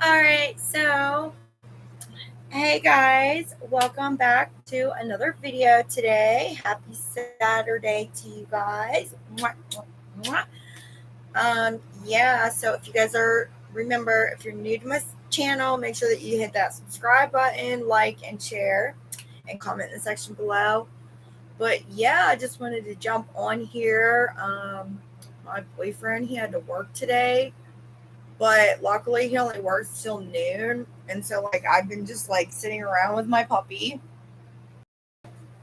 Alright, so hey guys, welcome back to another video today. Happy Saturday to you guys. Mwah, mwah, mwah. So if you guys remember, if you're new to my channel, make sure that you hit that subscribe button, like, and share, and comment in the section below. But yeah, I just wanted to jump on here. My boyfriend, he had to work today, but luckily he only works till noon. And so like I've been just like sitting around with my puppy.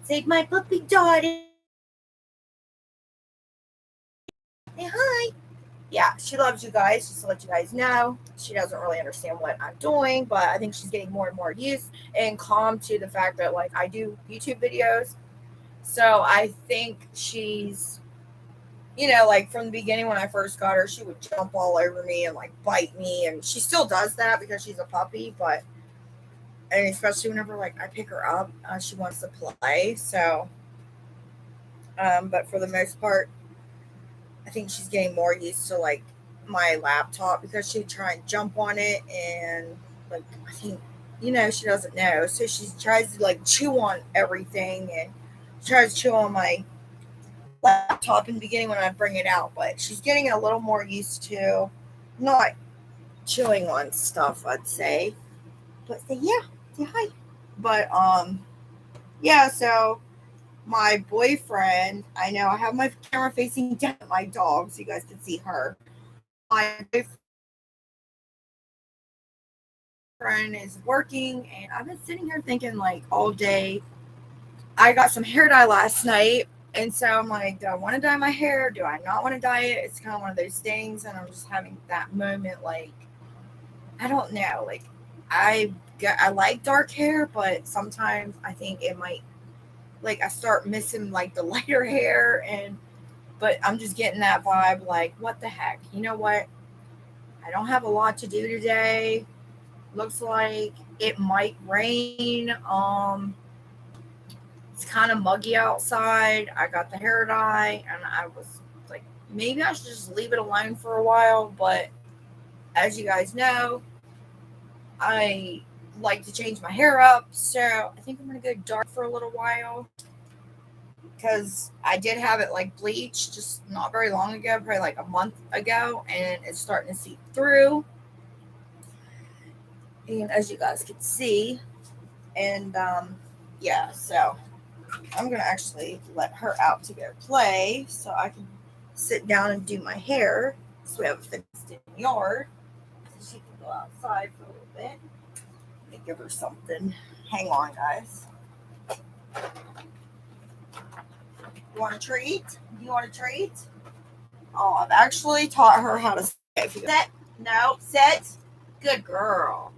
Say my puppy Dottie. Say hi. Yeah, she loves you guys, just to let you guys know. She doesn't really understand what I'm doing, but I think she's getting more and more used and calm to the fact that like I do YouTube videos. So I think she's, like from the beginning when I first got her, she would jump all over me and like bite me, and she still does that because she's a puppy. But and especially whenever like I pick her up, she wants to play. So, but for the most part, I think she's getting more used to like my laptop because she would try and jump on it, and like I think she doesn't know, so she tries to like chew on everything, and she tries to chew on my laptop in the beginning when I bring it out, but she's getting a little more used to not chewing on stuff, I'd say. But say hi. But so my boyfriend, I know I have my camera facing down at my dog so you guys can see her. My boyfriend is working, and I've been sitting here thinking like all day. I got some hair dye last night, and so I'm like, do I want to dye my hair? Do I not want to dye it? It's kind of one of those things, and I'm just having that moment like, I don't know. Like, I like dark hair, but sometimes I think it might, like, I start missing like the lighter hair, and but I'm just getting that vibe like, what the heck? You know what? I don't have a lot to do today. Looks like it might rain. It's kind of muggy outside. I got the hair dye, and I was like, maybe I should just leave it alone for a while. But as you guys know, I like to change my hair up, so I think I'm gonna go dark for a little while because I did have it like bleached just not very long ago, probably like a month ago, and it's starting to seep through. And as you guys can see, and so I'm gonna actually let her out to go play so I can sit down and do my hair. So we have a fenced in yard, so she can go outside for a little bit. Let me give her something. Hang on, guys. You want a treat? Do you want a treat? Oh, I've actually taught her how to sit. Sit. No, sit. Good girl.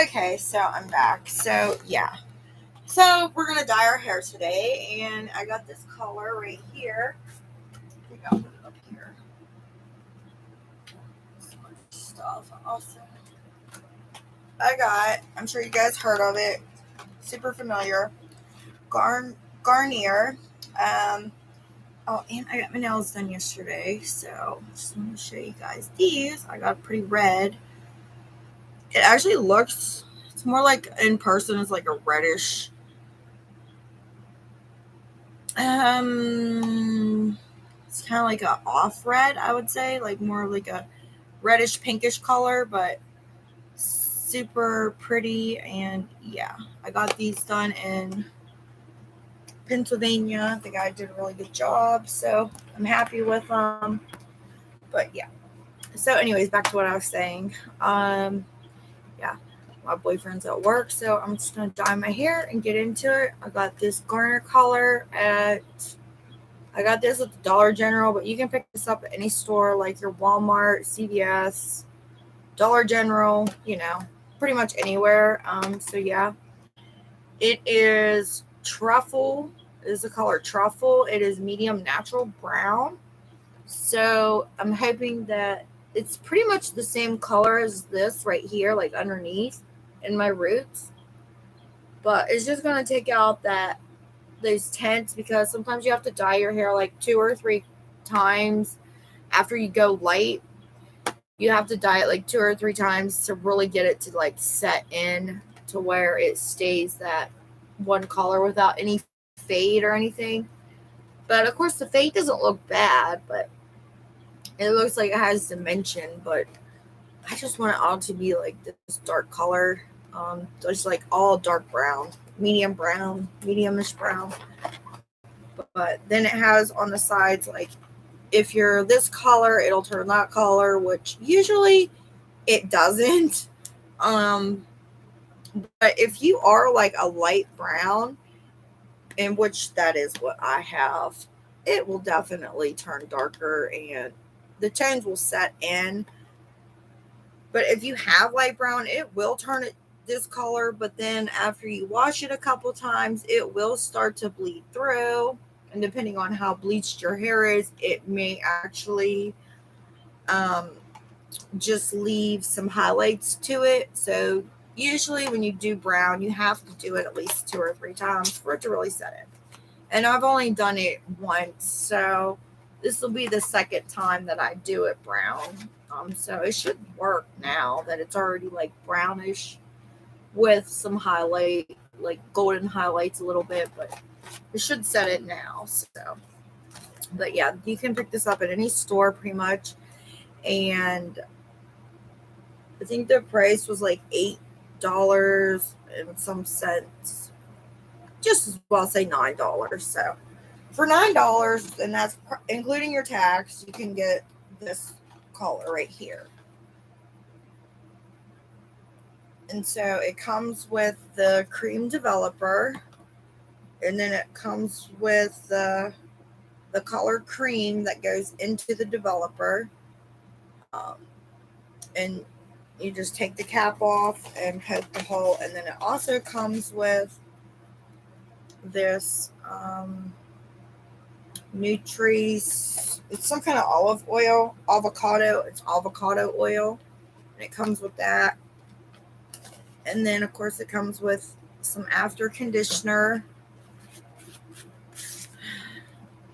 Okay, so I'm back. So yeah. So we're gonna dye our hair today, and I got this color right here. I think I'll put it up here. So much stuff. Also, I'm sure you guys heard of it. Super familiar. Garnier. And I got my nails done yesterday, so just want to show you guys these. I got pretty red. It actually looks. It's more like in person. It's like a reddish. It's kind of like a off red, I would say, like more like a reddish pinkish color, but super pretty. And yeah, I got these done in Pennsylvania. The guy did a really good job, so I'm happy with them. But yeah. So, anyways, back to what I was saying. Yeah, my boyfriend's at work, so I'm just gonna dye my hair and get into it. I got this Garner color I got this at the Dollar General, but you can pick this up at any store like your Walmart, CVS, Dollar General, pretty much anywhere. So yeah, it is truffle. Is the color truffle. It is medium natural brown. So I'm hoping that it's pretty much the same color as this right here, like underneath in my roots. but it's just going to take out those tints, because sometimes you have to dye your hair like 2 or 3 times after you go light. You have to dye it like 2 or 3 times to really get it to like set in to where it stays that one color without any fade or anything. But of course the fade doesn't look bad, but it looks like it has dimension. But I just want it all to be like this dark color, just like all dark brown, mediumish brown. But then it has on the sides, like if you're this color, it'll turn that color, which usually it doesn't. But if you are like a light brown, in which that is what I have, it will definitely turn darker and the tones will set in. But if you have light brown, it will turn it this color, but then after you wash it a couple times, it will start to bleed through. And depending on how bleached your hair is, it may actually just leave some highlights to it. So usually when you do brown, you have to do it at least 2 or 3 times for it to really set in. And I've only done it once, so this will be the second time that I do it brown. So it should work now that it's already like brownish with some highlight, like golden highlights a little bit, but it should set it now. So, but yeah, you can pick this up at any store pretty much. And I think the price was like $8 and some cents. Just as well say $9. So for $9, and that's including your tax, you can get this color right here. And so it comes with the cream developer, and then it comes with the color cream that goes into the developer. And you just take the cap off and poke the hole. And then it also comes with this Nutris. It's some kind of olive oil, avocado. It's avocado oil, and it comes with that. And then, of course, it comes with some after conditioner,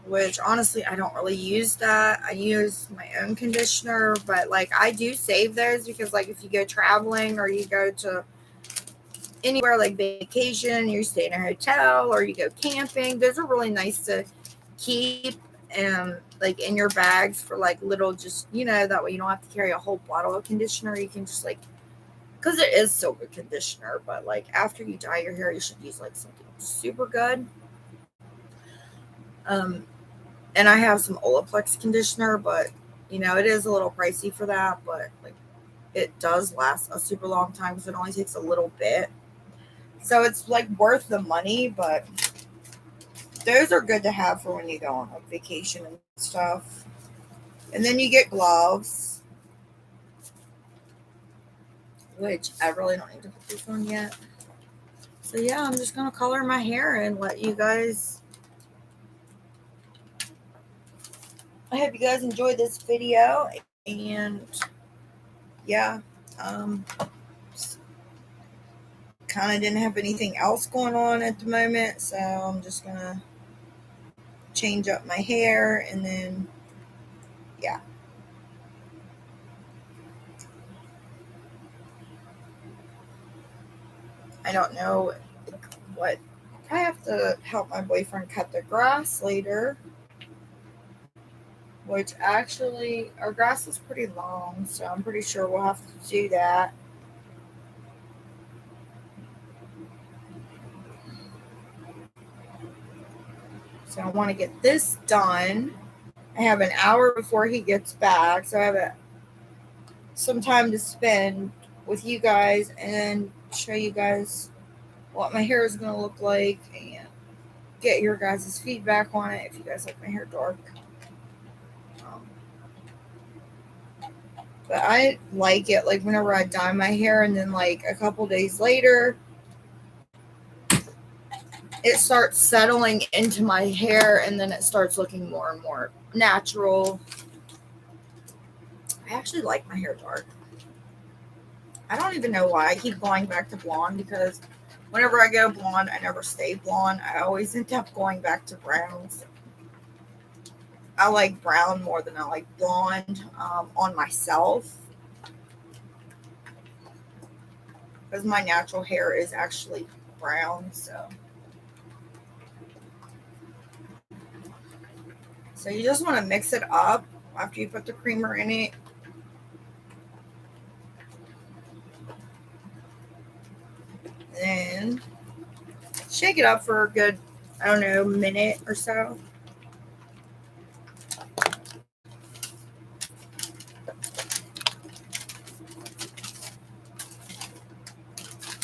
which honestly, I don't really use that. I use my own conditioner, but like I do save those because like if you go traveling or you go to anywhere like vacation, you stay in a hotel or you go camping, those are really nice to keep like in your bags for like little, just, that way you don't have to carry a whole bottle of conditioner. You can just like, because it is so good conditioner, but like after you dye your hair, you should use like something super good. And I have some Olaplex conditioner, but it is a little pricey for that, but like it does last a super long time because it only takes a little bit. So it's like worth the money, but those are good to have for when you go on like vacation and stuff. And then you get gloves, which I really don't need to put this on yet. So yeah, I'm just going to color my hair and let you guys. I hope you guys enjoyed this video, and yeah, kind of didn't have anything else going on at the moment, so I'm just going to change up my hair, and then yeah. I don't know what. I have to help my boyfriend cut the grass later, which actually our grass is pretty long, so I'm pretty sure we'll have to do that. So I want to get this done. I have an hour before he gets back, so I have some time to spend with you guys and show you guys what my hair is going to look like and get your guys' feedback on it if you guys like my hair dark. But I like it, like whenever I dye my hair and then like a couple days later it starts settling into my hair and then it starts looking more and more natural. I actually like my hair dark. I don't even know why I keep going back to blonde, because whenever I go blonde, I never stay blonde. I always end up going back to browns. I like brown more than I like blonde on myself because my natural hair is actually brown. So you just want to mix it up after you put the creamer in it. And shake it up for a good, I don't know, minute or so.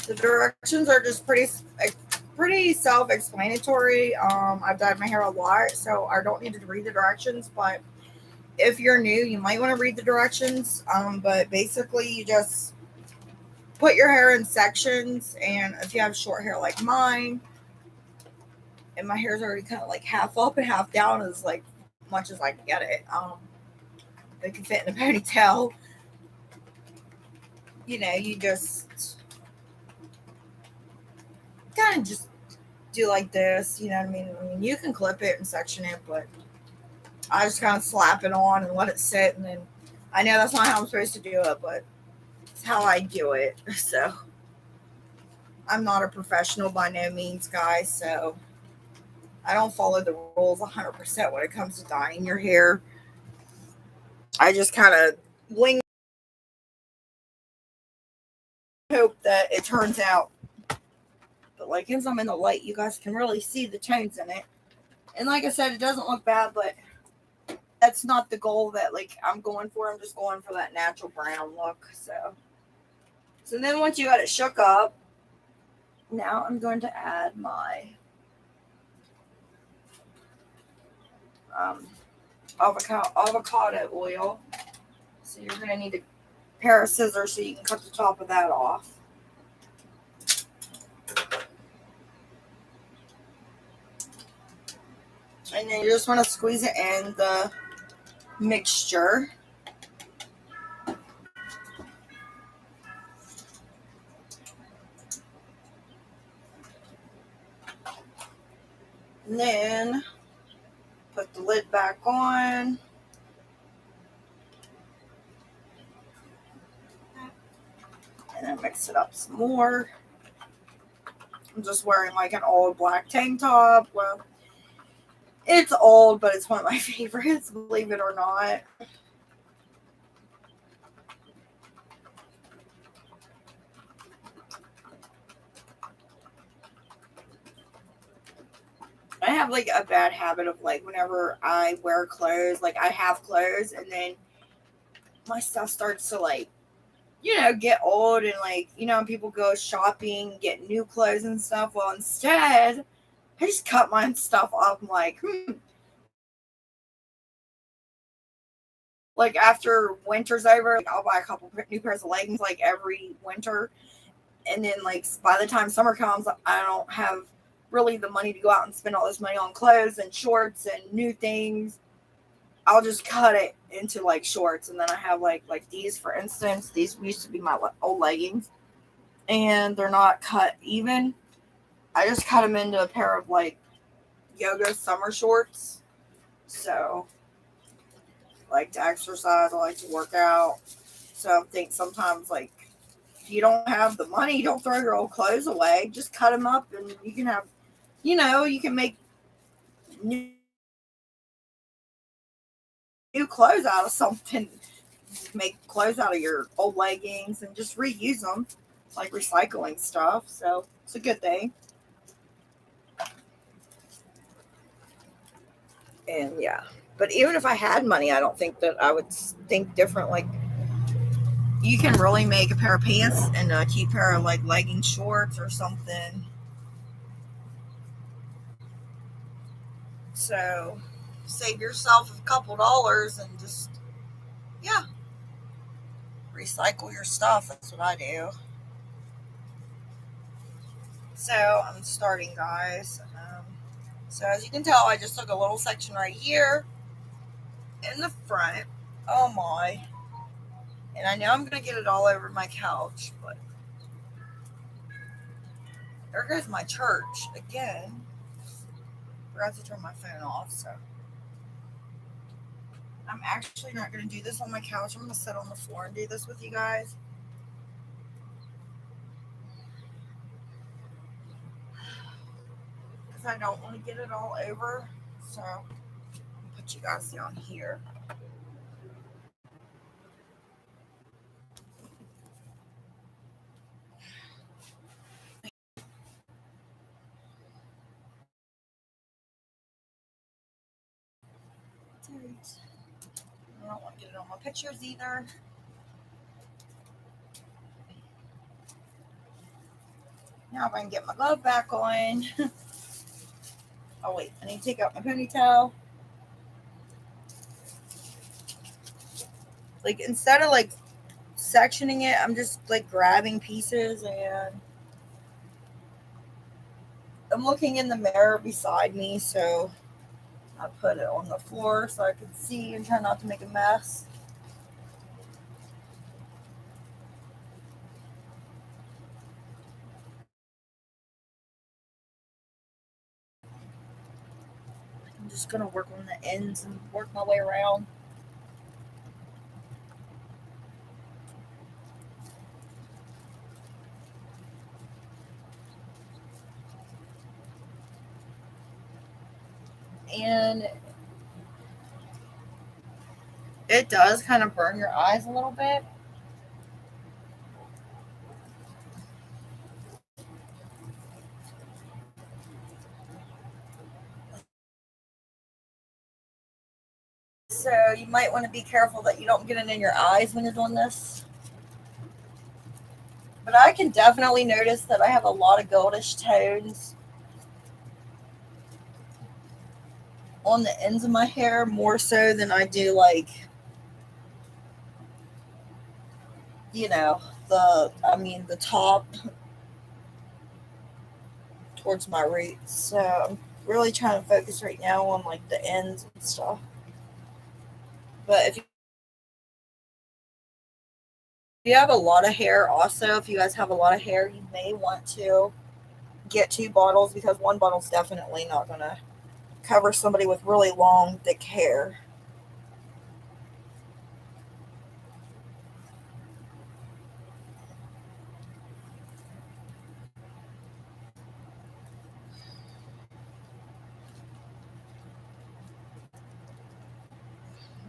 The directions are just pretty self-explanatory. I've dyed my hair a lot, so I don't need to read the directions. But if you're new, you might want to read the directions. But basically, you just put your hair in sections, and if you have short hair like mine, and my hair's already kind of like half up and half down, as like much as I can get it. It can fit in a ponytail. You just kind of just do like this. You know what I mean? You can clip it and section it, but I just kind of slap it on and let it sit. And then I know that's not how I'm supposed to do it, but it's how I do it. So I'm not a professional by no means, guys. So I don't follow the rules 100% when it comes to dyeing your hair. I just kind of wing hope that it turns out. But like as I'm in the light, you guys can really see the tones in it. And like I said, it doesn't look bad, but that's not the goal that like I'm going for. I'm just going for that natural brown look. So then once you got it shook up, now I'm going to add my avocado oil. So you're going to need a pair of scissors so you can cut the top of that off. And then you just want to squeeze it in the mixture. And then put the lid back on. And then mix it up some more. I'm just wearing like an old black tank top. Well, it's old, but it's one of my favorites, believe it or not. I have like a bad habit of like whenever I wear clothes, like I have clothes and then my stuff starts to like, get old and like, people go shopping, get new clothes and stuff. Well, instead, I just cut my stuff off. I'm like after winter's over, like, I'll buy a couple new pairs of leggings like every winter. And then like by the time summer comes, I don't have really the money to go out and spend all this money on clothes and shorts and new things. I'll just cut it into like shorts, and then I have like these, for instance. These used to be my old leggings, and they're not cut even. I just cut them into a pair of like yoga summer shorts. So, like to exercise, I like to work out. So I think sometimes like if you don't have the money, don't throw your old clothes away. Just cut them up, and you can have, you can make new clothes out of something. Make clothes out of your old leggings and just reuse them, like recycling stuff. So it's a good thing. And yeah, but even if I had money, I don't think that I would think different. Like you can really make a pair of pants and a cute pair of like legging shorts or something. So save yourself a couple dollars and just, yeah, recycle your stuff. That's what I do. So I'm starting, guys. So as you can tell, I just took a little section right here in the front. Oh my. And I know I'm going to get it all over my couch, but There goes my church again. Forgot to turn my phone off, so I'm actually not going to do this on my couch. I'm going to sit on the floor and do this with you guys because I don't want to get it all over. So I'll put you guys down here. I don't want to get it on my pictures either. Now if I can get my glove back on. Oh wait, I need to take out my ponytail. Like instead of like sectioning it, I'm just like grabbing pieces and I'm looking in the mirror beside me, so I put it on the floor so I can see and try not to make a mess. I'm just gonna work on the ends and work my way around. And it does kind of burn your eyes a little bit. So you might want to be careful that you don't get it in your eyes when you're doing this. But I can definitely notice that I have a lot of goldish tones on the ends of my hair more so than I do like, you know, the top towards my roots. So I'm really trying to focus right now on like the ends and stuff. But if you have a lot of hair, also, if you guys have a lot of hair, you may want to get two bottles because one bottle's definitely not going to cover somebody with really long, thick hair.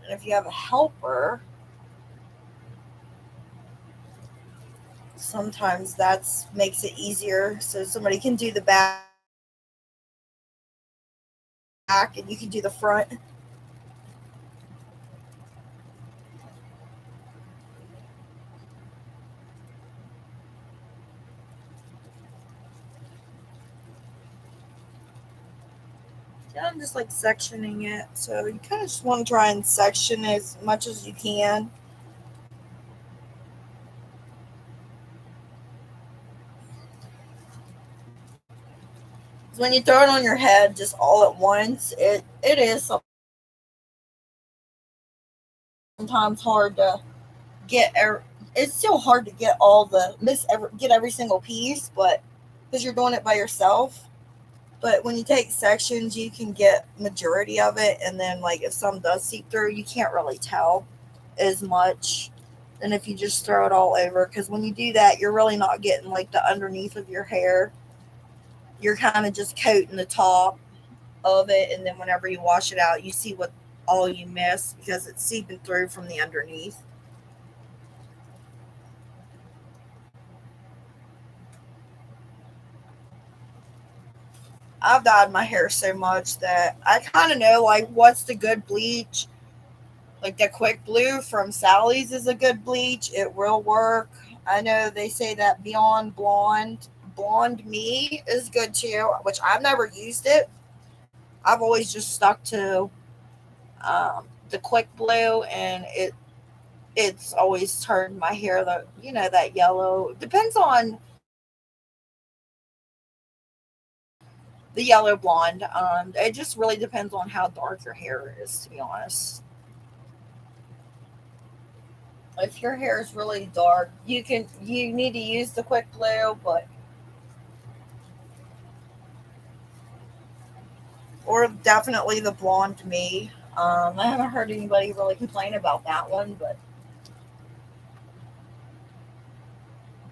And if you have a helper, sometimes that's makes it easier so somebody can do the back and you can do the front. Yeah, I'm just like sectioning it. So you kind of just want to try and section as much as you can. When you throw it on your head just all at once, it is sometimes hard to get. It's still hard to get all the get every single piece, but because you're doing it by yourself. But when you take sections, you can get majority of it, and then like if some does seep through, you can't really tell as much than if you just throw it all over. Because when you do that, you're really not getting like the underneath of your hair. You're kind of just coating the top of it, and then whenever you wash it out, you see what all you miss because it's seeping through from the underneath. I've dyed my hair so much that I kind of know like what's the good bleach. Like the quick blue from Sally's is a good bleach. It will work. I know they say that Beyond Blonde Me is good too, which I've never used it. I've always just stuck to the quick blue, and it's always turned my hair that yellow. Depends on the yellow blonde. It just really depends on how dark your hair is, to be honest. If your hair is really dark, you need to use the quick blue, but or definitely the blonde me. I haven't heard anybody really complain about that one, but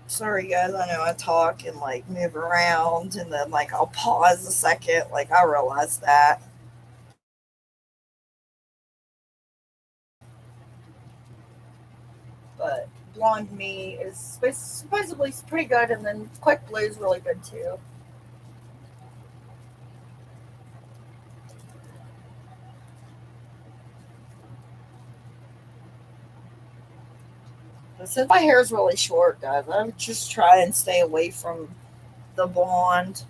sorry guys, I know I talk and like move around and then like I'll pause a second. Like I realize that. But blonde me is supposedly pretty good, and then quick blue is really good too. But since my hair is really short, guys, I would just try and stay away from the blonde.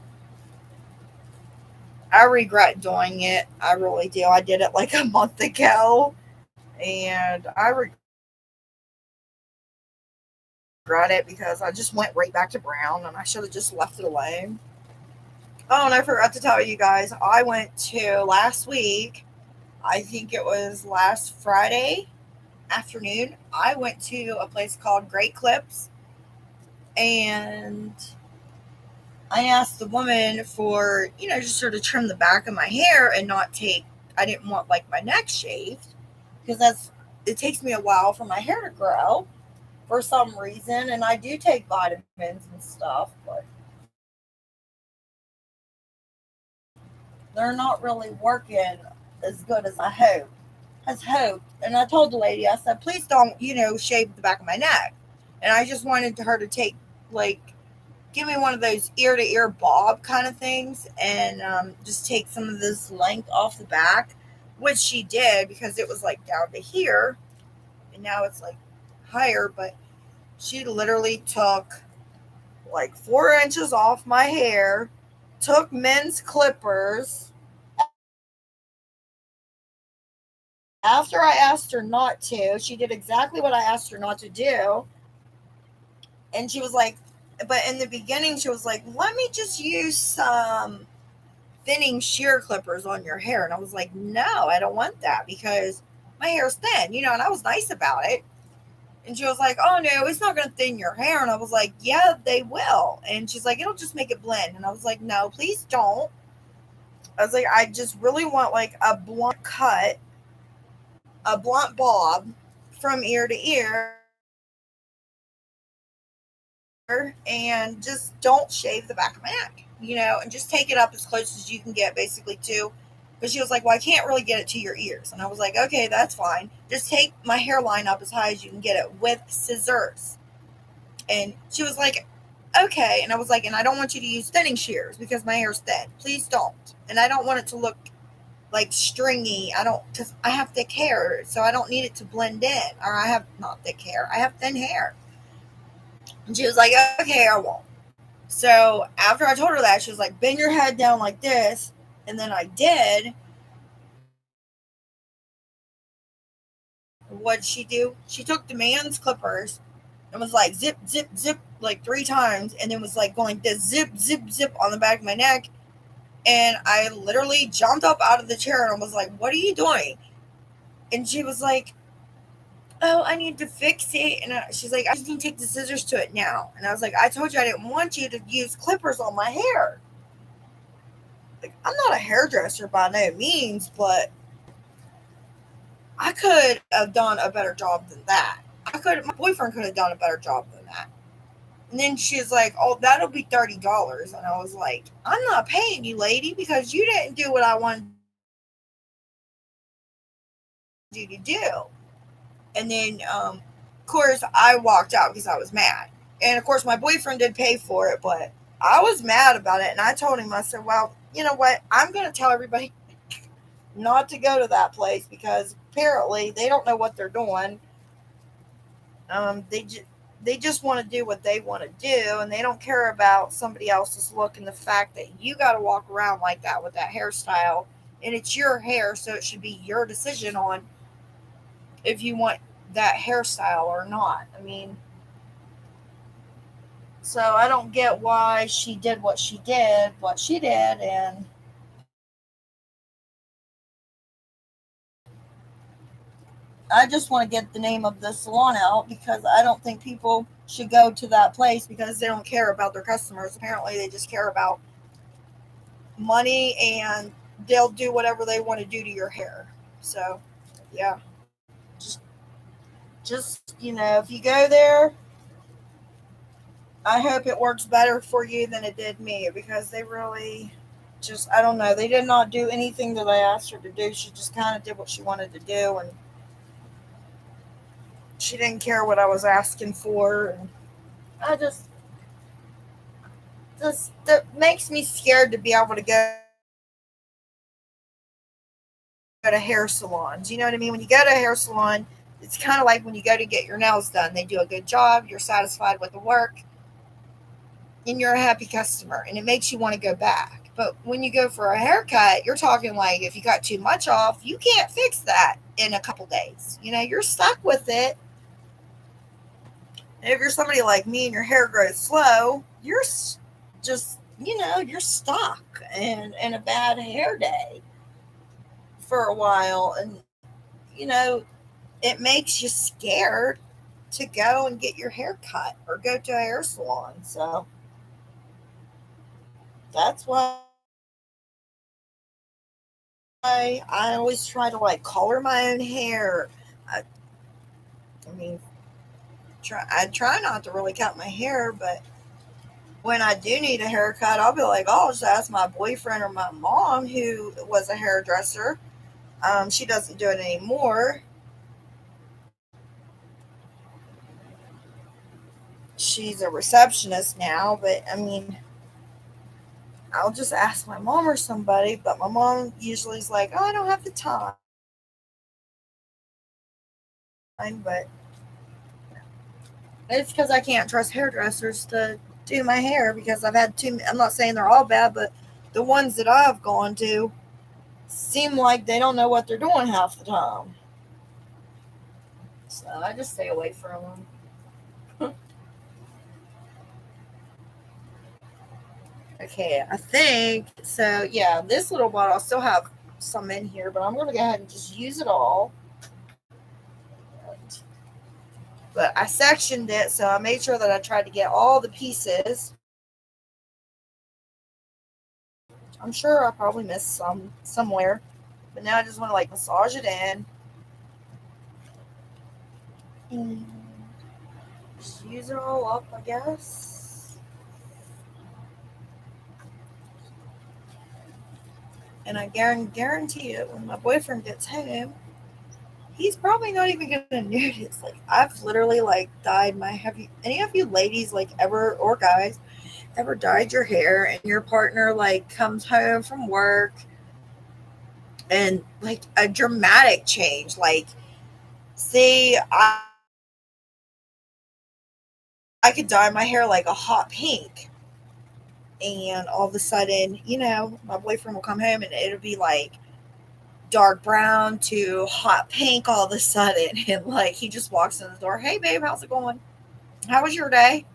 I regret doing it. I really do. I did it like a month ago, and I regret it because I just went right back to brown, and I should have just left it alone. Oh, and I forgot to tell you guys, I went to last week. I think it was last Friday afternoon. I went to a place called Great Clips, and I asked the woman for, just sort of trim the back of my hair and not take, I didn't want like my neck shaved because it takes me a while for my hair to grow for some reason. And I do take vitamins and stuff, but they're not really working as good as I hoped. And I told the lady, I said, please don't, shave the back of my neck. And I just wanted her to take, like, give me one of those ear to ear bob kind of things and just take some of this length off the back, which she did because it was like down to here and now it's like higher. But she literally took like 4 inches off my hair, took men's clippers after I asked her not to. She did exactly what I asked her not to do. And she was like, but in the beginning, she was like, let me just use some thinning shear clippers on your hair. And I was like, no, I don't want that because my hair's thin, and I was nice about it. And she was like, oh no, it's not going to thin your hair. And I was like, yeah, they will. And she's like, it'll just make it blend. And I was like, no, please don't. I was like, I just really want like a blunt cut, a blunt bob from ear to ear, and just don't shave the back of my neck, and just take it up as close as you can get basically to. But she was like, well, I can't really get it to your ears. And I was like, okay, that's fine. Just take my hairline up as high as you can get it with scissors. And she was like, okay. And I was like, and I don't want you to use thinning shears because my hair's thin. Please don't. And I don't want it to look like stringy. I don't, because I have thick hair, so I don't need it to blend in. Or I have not thick hair, I have thin hair. And she was like, okay, I won't. So after I told her that, she was like, bend your head down like this. And then I did. What'd she do? She took the man's clippers and was like, zip, zip, zip, like 3 times. And then was like going this zip, zip, zip on the back of my neck. And I literally jumped up out of the chair and I was like, what are you doing? And she was like, oh, I need to fix it. And she's like, I just need to take the scissors to it now. And I was like, I told you I didn't want you to use clippers on my hair. Like, I'm not a hairdresser by no means, but I could have done a better job than that. My boyfriend could have done a better job than that. And then she's like, oh, that'll be $30. And I was like, I'm not paying you, lady, because you didn't do what I wanted you to do. And then, of course, I walked out because I was mad. And of course, my boyfriend did pay for it, but I was mad about it. And I told him, I said, well, you know what? I'm going to tell everybody not to go to that place because apparently they don't know what they're doing. They just want to do what they want to do, and they don't care about somebody else's look and the fact that you got to walk around like that with that hairstyle, and it's your hair, so it should be your decision on if you want that hairstyle or not. I mean, so I don't get why she did what she did, and I just want to get the name of the salon out because I don't think people should go to that place because they don't care about their customers. Apparently, they just care about money and they'll do whatever they want to do to your hair. So, yeah, just if you go there, I hope it works better for you than it did me because they really just I don't know. They did not do anything that I asked her to do. She just kind of did what she wanted to do, and she didn't care what I was asking for. And I just that makes me scared to be able to go to hair salons. You know what I mean? When you go to a hair salon, it's kind of like when you go to get your nails done. They do a good job. You're satisfied with the work, and you're a happy customer, and it makes you want to go back. But when you go for a haircut, you're talking like if you got too much off, you can't fix that in a couple days. You're stuck with it. And if you're somebody like me and your hair grows slow, you're just you're stuck in a bad hair day for a while, and you know it makes you scared to go and get your hair cut or go to a hair salon. So that's why I always try to like color my own hair. I, I mean, I try not to really cut my hair, but when I do need a haircut, I'll be like, oh, I'll just ask my boyfriend or my mom, who was a hairdresser. She doesn't do it anymore. She's a receptionist now, but I mean, I'll just ask my mom or somebody. But my mom usually is like, oh, I don't have the time. But it's because I can't trust hairdressers to do my hair because I've had too. I'm not saying they're all bad, but the ones that I've gone to seem like they don't know what they're doing half the time. So I just stay away from them. Okay, I think so. Yeah, this little bottle, I still have some in here, but I'm going to go ahead and just use it all. But I sectioned it, so I made sure that I tried to get all the pieces. I'm sure I probably missed some somewhere, but now I just want to like massage it in and just use it all up, I guess. And I guarantee it when my boyfriend gets home, he's probably not even gonna notice. Like I've literally like dyed my. Have you any of you ladies like ever or guys ever dyed your hair and your partner like comes home from work and like a dramatic change? Like, see, I could dye my hair like a hot pink, and all of a sudden, my boyfriend will come home and it'll be like dark brown to hot pink all of a sudden. And like he just walks in the door, hey babe, how's it going? How was your day?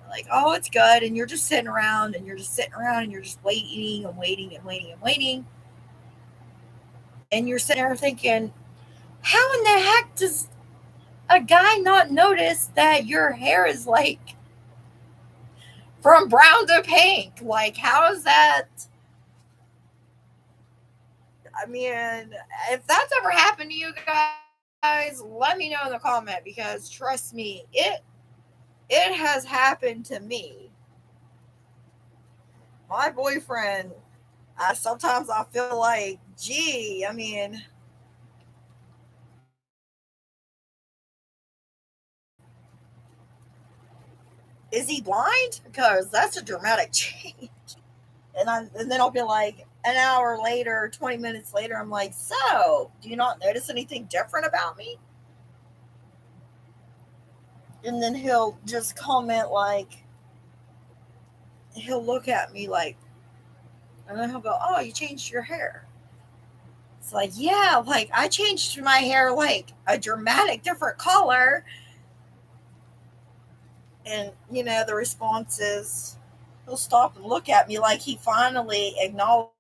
Like, oh, it's good. And you're just sitting around and you're just sitting around and you're just waiting and waiting and waiting and waiting. And you're sitting there thinking, how in the heck does a guy not notice that your hair is like from brown to pink? Like, how is that? I mean, if that's ever happened to you guys, let me know in the comment because trust me, it has happened to me. My boyfriend, sometimes I feel like, gee, I mean, is he blind? Because that's a dramatic change. And then I'll be like, an hour later, 20 minutes later, I'm like, so, do you not notice anything different about me? And then he'll just comment like, he'll look at me like, and then he'll go, oh, you changed your hair. It's like, yeah, like I changed my hair like a dramatic different color. And, the response is he'll stop and look at me like he finally acknowledged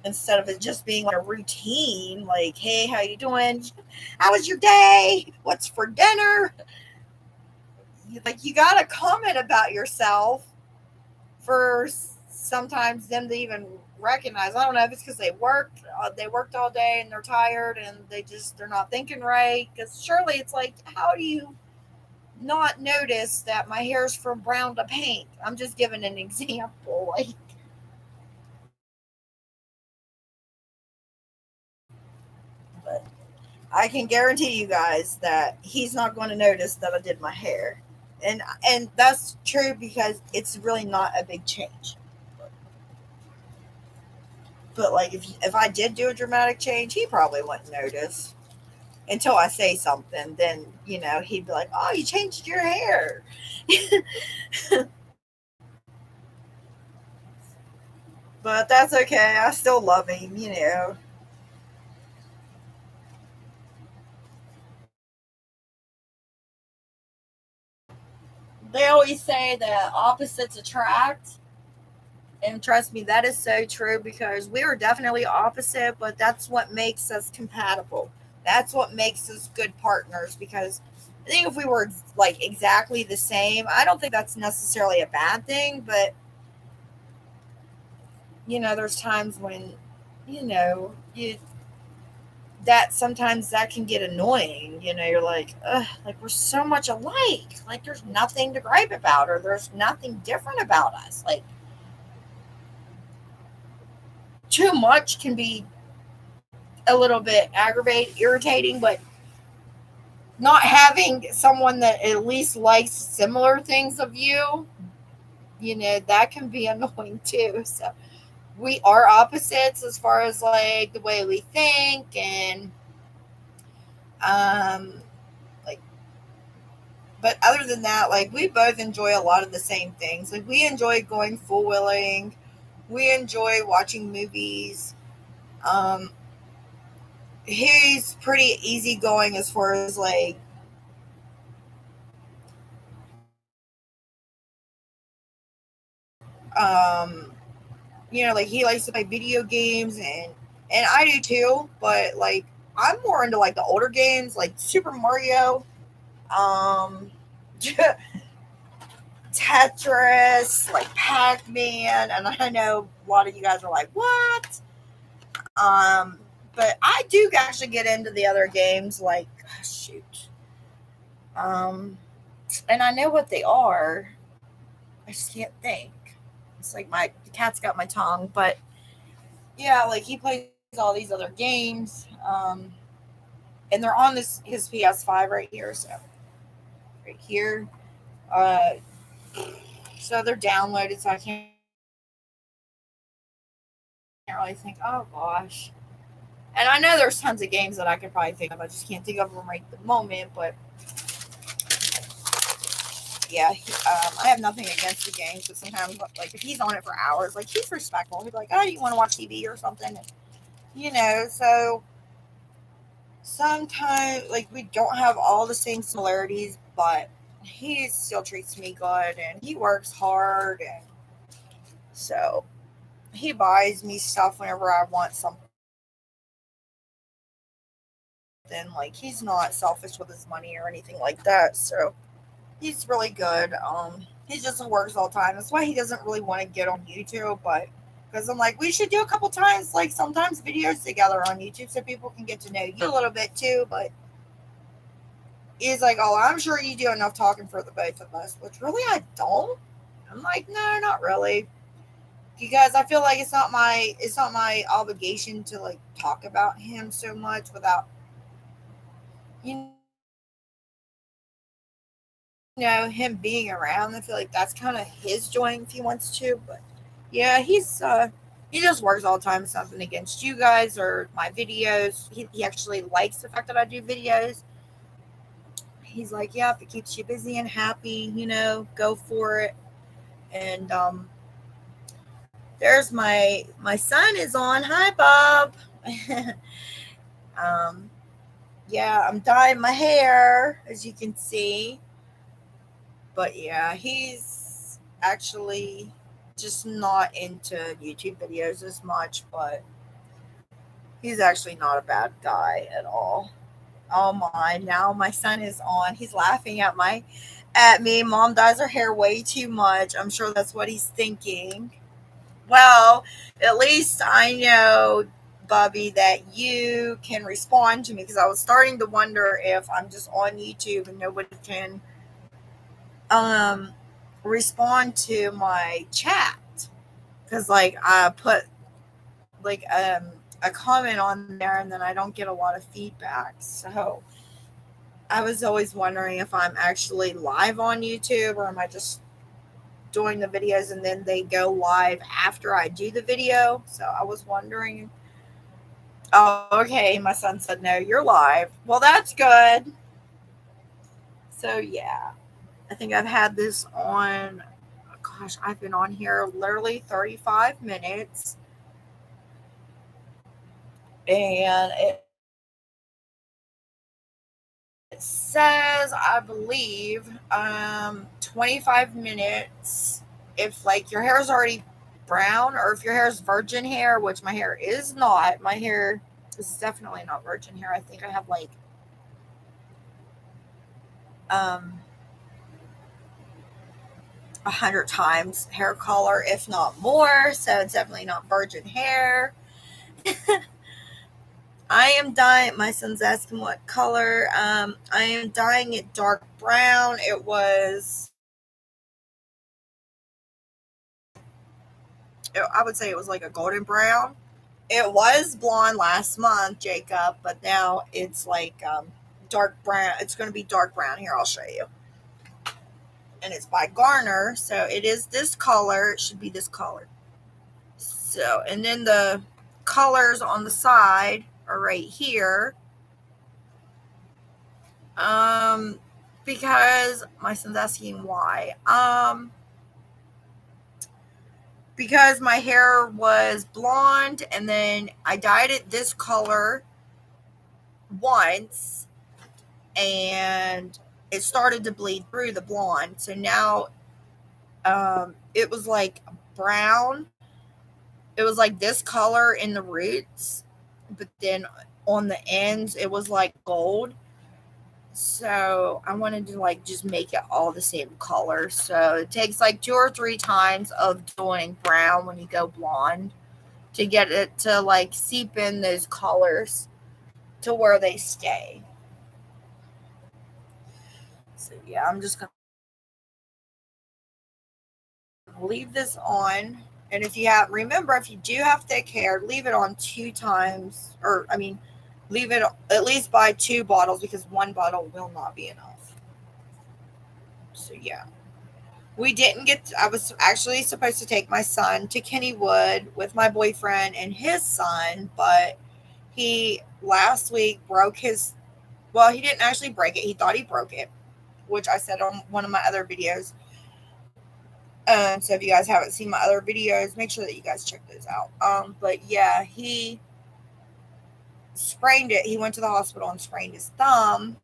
instead of it just being like a routine, like, hey, how you doing? How was your day? What's for dinner? Like, you got to comment about yourself for sometimes them to even recognize. I don't know if it's because they worked all day and they're tired and they're not thinking right. Because surely it's like, how do you not notice that my hair's from brown to pink? I'm just giving an example. Like, but I can guarantee you guys that he's not going to notice that I did my hair, and that's true because it's really not a big change. But like if I did do a dramatic change, he probably wouldn't notice until I say something. Then he'd be like, "Oh, you changed your hair." But that's okay. I still love him. They always say that opposites attract. And trust me, that is so true because we are definitely opposite, but that's what makes us compatible. That's what makes us good partners because I think if we were like exactly the same, I don't think that's necessarily a bad thing, but there's times when you that sometimes that can get annoying. You're like, ugh, like we're so much alike. Like there's nothing to gripe about or there's nothing different about us. Like too much can be a little bit aggravating, irritating, but not having someone that at least likes similar things of you, that can be annoying too. So we are opposites as far as like the way we think and um like but other than that, like we both enjoy a lot of the same things. Like we enjoy going full wheeling, we enjoy watching movies. Um he's pretty easygoing as far as like um like he likes to play video games and I do too, but like I'm more into like the older games like Super Mario, um Tetris, like Pac-Man, and I know a lot of you guys are like, "What?" Um but I do actually get into the other games like shoot. Um and I know what they are. I just can't think. It's like my the cat's got my tongue, but yeah, like he plays all these other games, and they're on this his PS5 right here. So right here, uh, so they're downloaded. So I can't really think. Oh gosh, and I know there's tons of games that I could probably think of. I just can't think of them right at the moment. But yeah, I have nothing against the games, but sometimes like if he's on it for hours, like he's respectful. He's like, "Oh, you want to watch TV or something?" So sometimes like we don't have all the same similarities, but he still treats me good and he works hard and so he buys me stuff whenever I want something. Like he's not selfish with his money or anything like that. So he's really good. He just works all the time. That's why he doesn't really want to get on YouTube, but because I'm like, we should do a couple times, like sometimes videos together on YouTube so people can get to know you a little bit too. But he's like, "Oh, I'm sure you do enough talking for the both of us," which really I don't. I'm like, no, not really, because I feel like it's not my obligation to like talk about him so much without you him being around. I feel like that's kind of his joint if he wants to, but yeah, he just works all the time. It's nothing against you guys or my videos. He actually likes the fact that I do videos. He's like, yeah, if it keeps you busy and happy, go for it. And there's my son is on. Hi, Bob. um, yeah, I'm dyeing my hair, as you can see. But yeah, he's actually just not into YouTube videos as much, but he's actually not a bad guy at all. Oh my, now my son is on. He's laughing at me. Mom dyes her hair way too much. I'm sure that's what he's thinking. Well, at least I know, Bubby, that you can respond to me because I was starting to wonder if I'm just on YouTube and nobody can um respond to my chat because like I put like a comment on there and then I don't get a lot of feedback. So I was always wondering if I'm actually live on YouTube or am I just doing the videos and then they go live after I do the video. So I was wondering. Oh, okay. My son said, no, you're live. Well, that's good. So, yeah, I think I've had this on. Gosh, I've been on here literally 35 minutes. And it says, I believe, 25 minutes. If like your hair is already brown or if your hair is virgin hair, which my hair is not, my hair is definitely not virgin hair. I think I have like um 100 times hair color, if not more. So it's definitely not virgin hair. I am dyeing. My son's asking what color. I am dyeing it dark brown. I would say it was like a golden brown. It was blonde last month, Jacob, but now it's like dark brown. It's going to be dark brown. Here, I'll show you. And it's by Garner, so it is this color. It should be this color. So, and then the colors on the side are right here. Because my son's asking why. Because my hair was blonde and then I dyed it this color once and it started to bleed through the blonde. So now it was like brown. It was like this color in the roots, but then on the ends it was like gold. So I wanted to like just make it all the same color. So it takes like 2 or 3 times of doing brown when you go blonde to get it to like seep in those colors to where they stay. So yeah, I'm just gonna leave this on. And if you have, remember, if you do have thick hair, leave it on 2 times, or I mean, leave it at least by 2 bottles because 1 bottle will not be enough. So yeah. We didn't get, I was actually supposed to take my son to Kennywood with my boyfriend and his son, but he last week broke his, well, he didn't actually break it. He thought he broke it, which I said on one of my other videos. So if you guys haven't seen my other videos, make sure that you guys check those out. But yeah, he sprained it. He went to the hospital and sprained his thumb.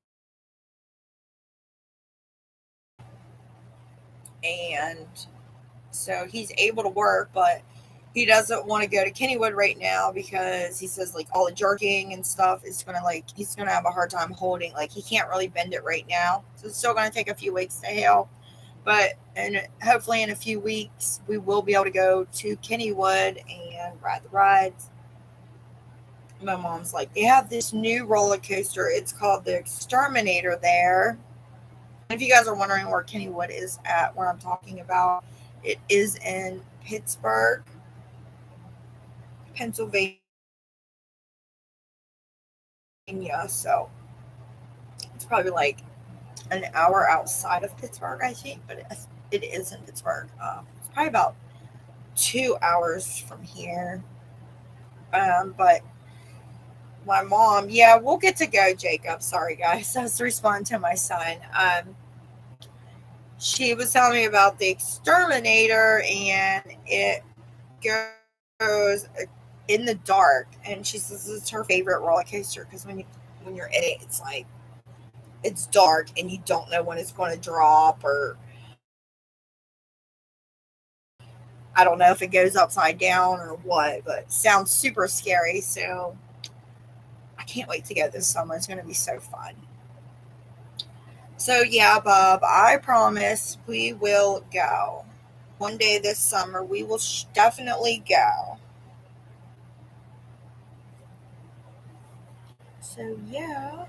And so he's able to work, but he doesn't want to go to Kennywood right now because he says like all the jerking and stuff is gonna like he's gonna have a hard time holding. Like he can't really bend it right now, so it's still gonna take a few weeks to heal. But and hopefully in a few weeks we will be able to go to Kennywood and ride the rides. My mom's like, they have this new roller coaster. It's called the Exterminator there. If you guys are wondering where Kennywood is at, where I'm talking about, it is in Pittsburgh, Pennsylvania. So it's probably like an hour outside of Pittsburgh, I think, but it is in Pittsburgh. It's probably about 2 hours from here. But my mom, yeah, we'll get to go, Jacob. Sorry, guys. I was responding to my son. She was telling me about the Exterminator, and it goes in the dark. And she says it's her favorite roller coaster because when you're in it, it's like it's dark and you don't know when it's going to drop, or I don't know if it goes upside down or what, but it sounds super scary. So I can't wait to go this summer. It's going to be so fun. So, yeah, Bob, I promise we will go. One day this summer, we will definitely go. So, yeah.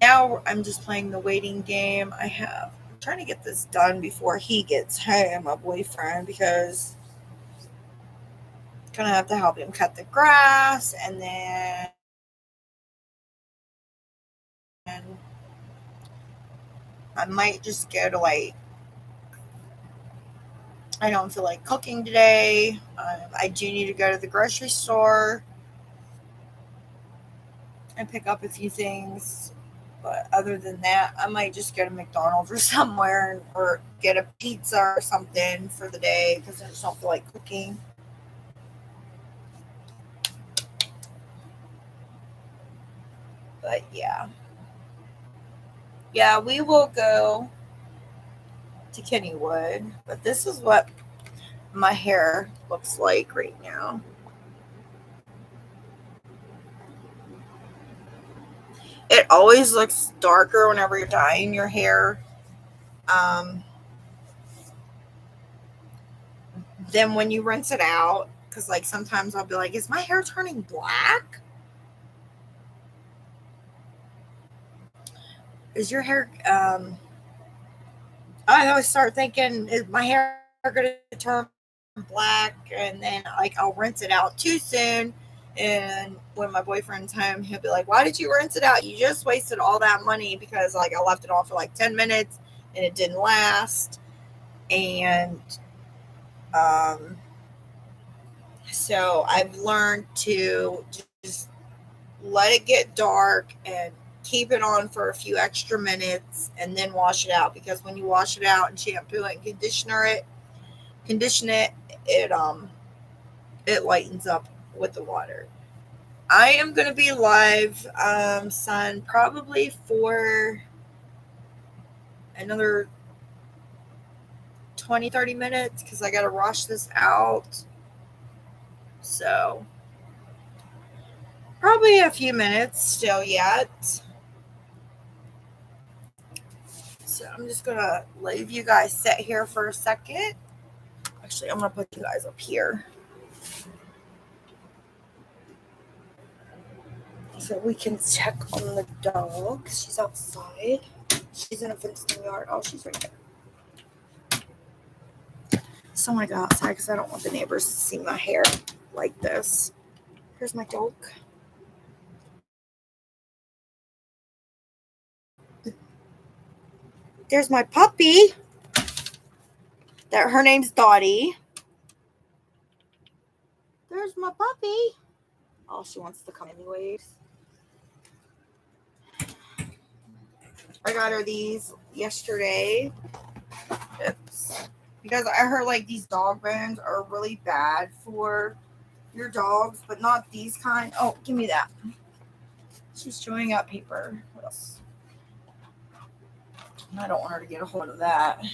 Now I'm just playing the waiting game. I'm trying to get this done before he gets home, my boyfriend, because I'm going to have to help him cut the grass, and then I might just go to like, I don't feel like cooking today. I do need to go to the grocery store and pick up a few things. But other than that, I might just go to McDonald's or somewhere or get a pizza or something for the day because I just don't feel like cooking. But yeah. Yeah, we will go to Kennywood. But this is what my hair looks like right now. It always looks darker whenever you're dyeing your hair. Um, then when you rinse it out, because like sometimes I'll be like, is my hair turning black? Is your hair I always start thinking, is my hair gonna turn black? And then like I'll rinse it out too soon. And when my boyfriend's home, he'll be like, why did you rinse it out? You just wasted all that money because like I left it on for like 10 minutes and it didn't last. And um so I've learned to just let it get dark and keep it on for a few extra minutes and then wash it out, because when you wash it out and shampoo it and condition it, it lightens up with the water. I am going to be live, son, probably for another 20-30 minutes because I got to rush this out. So probably a few minutes still yet. So I'm just going to leave you guys sit here for a second. Actually, I'm going to put you guys up here so we can check on the dog. She's outside. She's in a fenced yard. Oh, she's right there. So I want to go outside because I don't want the neighbors to see my hair like this. Here's my dog. There's my puppy. Her name's Dottie. There's my puppy. Oh, she wants to come anyways. I got her these yesterday. Because I heard like these dog bones are really bad for your dogs, but not these kind. Oh, give me that. She's chewing up paper. What else? I don't want her to get a hold of that.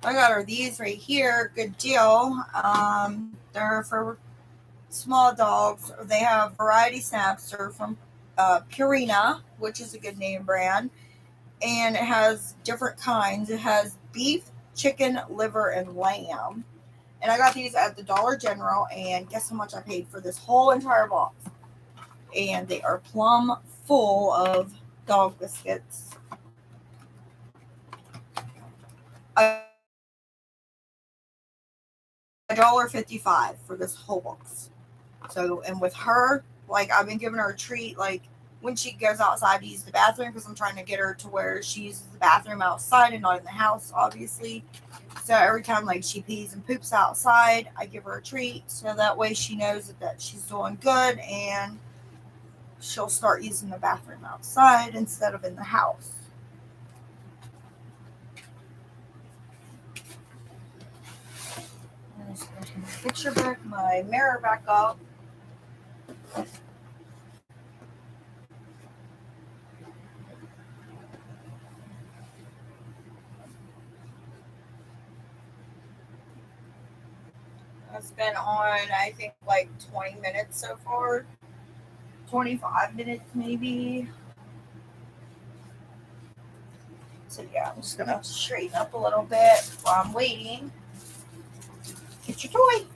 I got her these right here. Good deal. They're for small dogs. They have variety snacks. They're from Purina, which is a good name brand. And it has different kinds. It has beef, chicken, liver, and lamb. And I got these at the Dollar General. And guess how much I paid for this whole entire box? And they are plumb full of dog biscuits. $1.55 for this whole box. So, and with her, like I've been giving her a treat, like when she goes outside to use the bathroom, because I'm trying to get her to where she uses the bathroom outside and not in the house, obviously. So every time like she pees and poops outside, I give her a treat, so that way she knows that she's doing good and she'll start using the bathroom outside instead of in the house. I'm just going to take my picture back, my mirror back up. It's been on, I think, like 20 minutes so far. 25 minutes, maybe. So, yeah, I'm just going to straighten up a little bit while I'm waiting. Get your toy.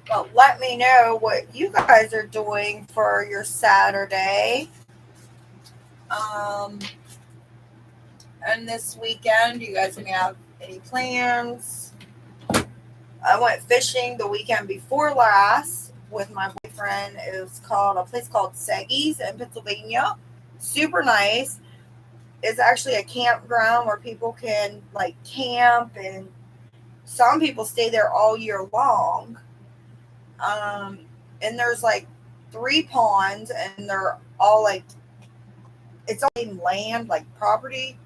But let me know what you guys are doing for your Saturday. Um, and this weekend, do you guys have any plans? I went fishing the weekend before last with my boyfriend. It was called a place called Seggy's in Pennsylvania. Super nice. It's actually a campground where people can like camp, and some people stay there all year long. Um, and there's like 3 ponds, and they're all like it's all land, like property.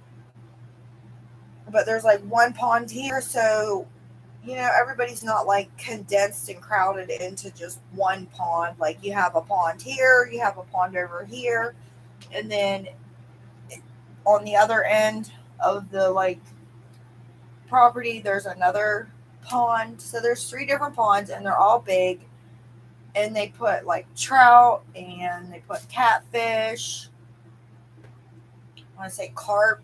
But there's like one pond here, so everybody's not like condensed and crowded into just one pond. Like you have a pond here, you have a pond over here, and then on the other end of the like property, there's another pond. So there's 3 different ponds, and they're all big. And they put like trout, and they put catfish. I want to say carp.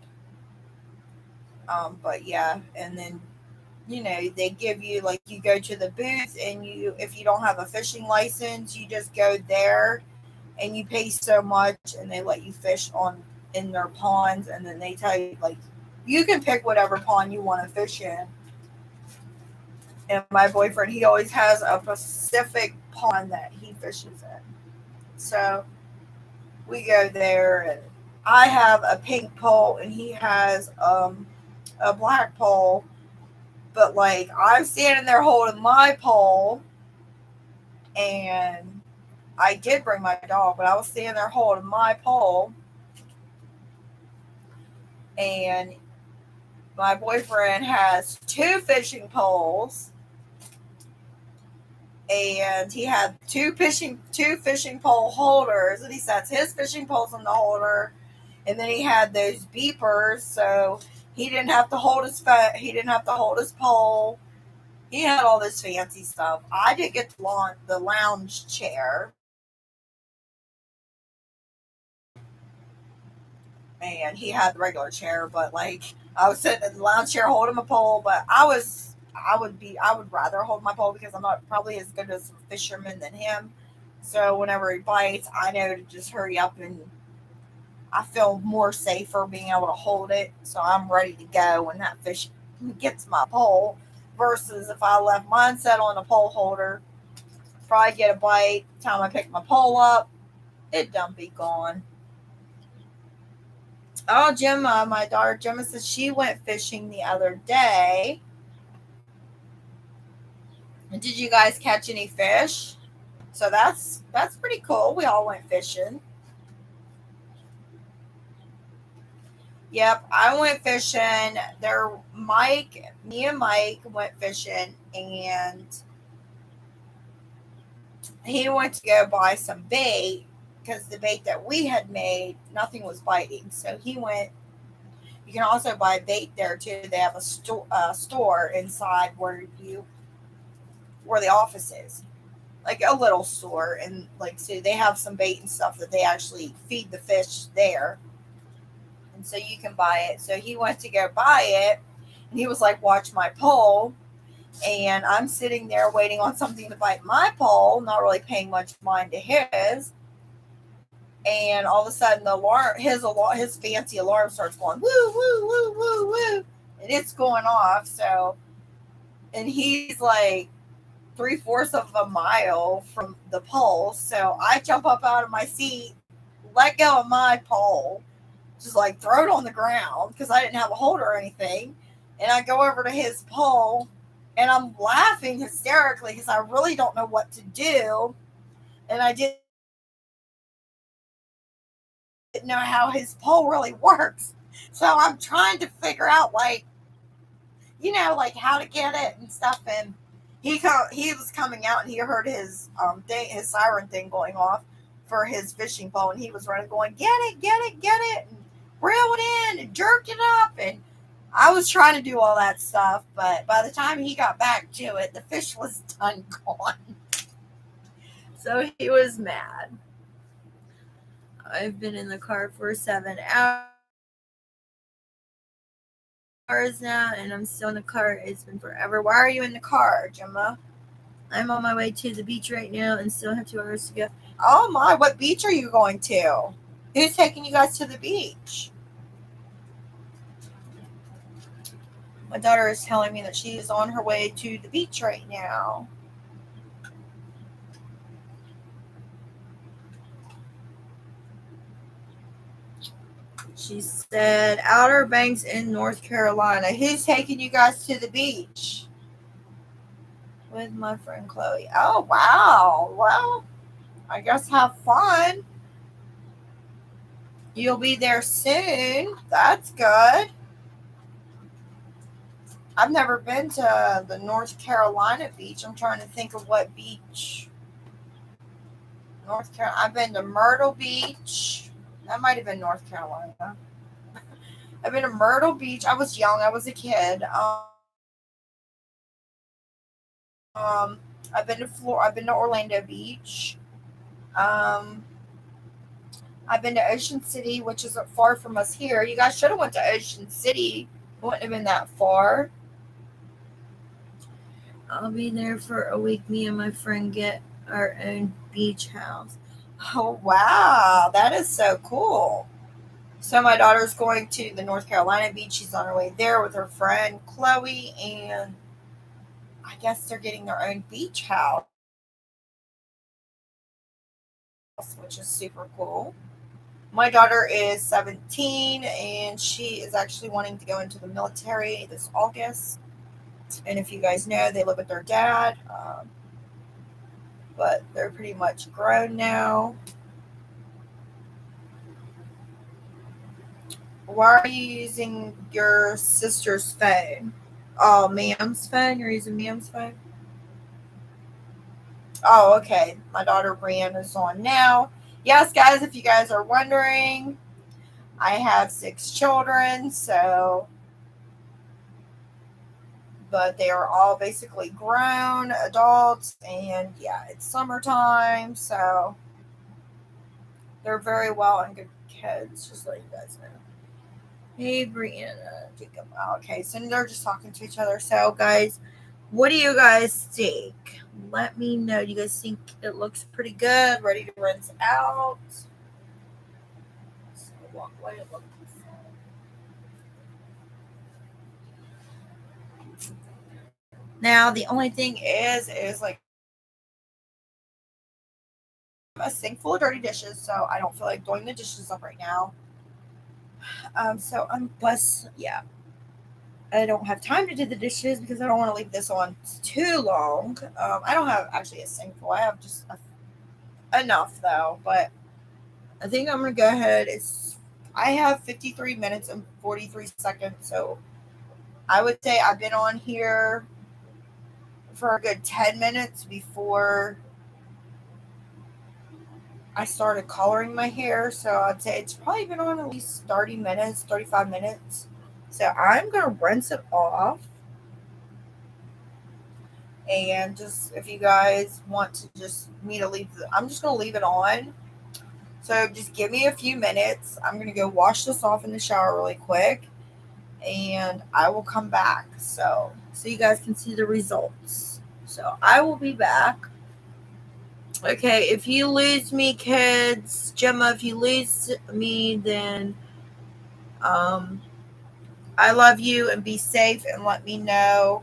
But yeah, and then they give you like you go to the booth, and if you don't have a fishing license, you just go there and you pay so much, and they let you fish in their ponds, and then they tell you like you can pick whatever pond you want to fish in. And my boyfriend, he always has a Pacific pond that he fishes in. So we go there, and I have a pink pole, and he has a black pole. But like I'm standing there holding my pole, and I did bring my dog, but I was standing there holding my pole, and my boyfriend has 2 fishing poles, and he had two fishing pole holders, and he sets his fishing poles in the holder, and then he had those beepers, so he didn't have to hold his he didn't have to hold his pole. He had all this fancy stuff. I did get the lounge chair. And he had the regular chair, but like I was sitting in the lounge chair holding my pole, but I would rather hold my pole because I'm not probably as good as a fisherman than him. So whenever he bites, I know to just hurry up, and I feel more safer being able to hold it. So I'm ready to go when that fish gets my pole. Versus if I left mine set on a pole holder, probably get a bite. Time I pick my pole up, it done be gone. Oh, Gemma, my daughter Gemma says she went fishing the other day. Did you guys catch any fish? So that's pretty cool. We all went fishing. Yep, I went fishing. Me and Mike went fishing, and he went to go buy some bait because the bait that we had made, nothing was biting. So he went. You can also buy bait there too. They have a store inside where the office is, like a little store, and like so they have some bait and stuff that they actually feed the fish there, and so you can buy it. So he went to go buy it, and he was like, "Watch my pole." And I'm sitting there waiting on something to bite my pole, not really paying much mind to his. And all of a sudden, his fancy alarm starts going woo woo woo woo woo, and it's going off. So, and he's like 3/4 of a mile from the pole. So I jump up out of my seat, let go of my pole, just like throw it on the ground because I didn't have a holder or anything. And I go over to his pole, and I'm laughing hysterically because I really don't know what to do. And I didn't know how his pole really works. So I'm trying to figure out, like, like how to get it and stuff. And he was coming out and he heard his his siren thing going off for his fishing pole, and he was running, going, get it, get it, get it, and reel it in and jerk it up. And I was trying to do all that stuff, but by the time he got back to it, the fish was done gone. So he was mad. I've been in the car for 7 hours now, and I'm still in the car. It's been forever. Why are you in the car, Gemma? I'm on my way to the beach right now and still have 2 hours to go. Oh my, what beach are you going to? Who's taking you guys to the beach? My daughter is telling me that she is on her way to the beach right now. She said Outer Banks in North Carolina. Who's taking you guys to the beach? With my friend Chloe. Oh, wow. Well, I guess have fun. You'll be there soon. That's good. I've never been to the North Carolina beach. I'm trying to think of what beach. North Carolina. I've been to Myrtle Beach. That might have been North Carolina. I've been to Myrtle Beach. I was young. I was a kid. I've been to I've been to Orlando Beach. Um, I've been to Ocean City, which isn't far from us here. You guys should have went to Ocean City. It wouldn't have been that far. I'll be there for a week. Me and my friend get our own beach house. Oh, wow. That is so cool. So my daughter's going to the North Carolina beach. She's on her way there with her friend Chloe, and I guess they're getting their own beach house, which is super cool. My daughter is 17, and she is actually wanting to go into the military this August. And if you guys know, they live with their dad, but they're pretty much grown now. Why are you using your sister's phone? Oh, ma'am's phone? You're using ma'am's phone? Oh, okay. My daughter Brianna is on now. Yes, guys, if you guys are wondering, I have 6 children, but they are all basically grown adults, and yeah, it's summertime, so they're very well and good kids, just let you guys know. Hey, Brianna, Jacob. Okay, so they're just talking to each other. So, guys, what do you guys think? Let me know. You guys think it looks pretty good? Ready to rinse out? So, walk away. Now, the only thing is like a sink full of dirty dishes, so I don't feel like doing the dishes up right now. So unless, yeah, I don't have time to do the dishes because I don't want to leave this on too long. I don't have actually a sink full. I have just enough though, but I think I'm gonna go ahead. I have 53 minutes and 43 seconds, so I would say I've been on here for a good 10 minutes before I started coloring my hair. So I'd say it's probably been on at least 30 minutes, 35 minutes. So I'm gonna rinse it off. And just if you guys want to just me to leave, I'm just gonna leave it on. So just give me a few minutes. I'm gonna go wash this off in the shower really quick, and I will come back. So you guys can see the results. So I will be back. Okay, if you lose me, kids, Gemma, if you lose me, then um, I love you and be safe and let me know.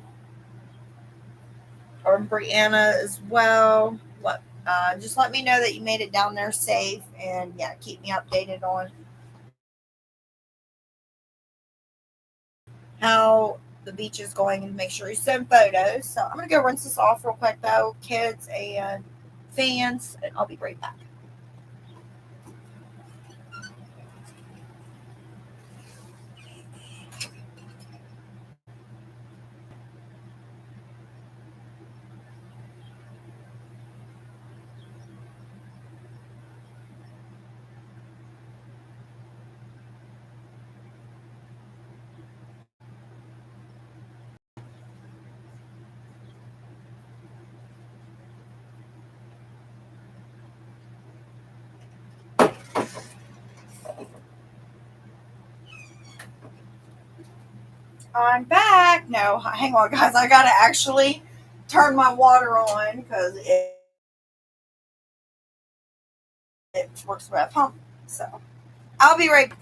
Or Brianna as well. Just let me know that you made it down there safe, and yeah, keep me updated on how the beach is going and make sure you send photos. So I'm gonna go rinse this off real quick though, kids and fans, and I'll be right back. I'm back. No, hang on, guys. I gotta actually turn my water on because it works by a pump. So I'll be right back.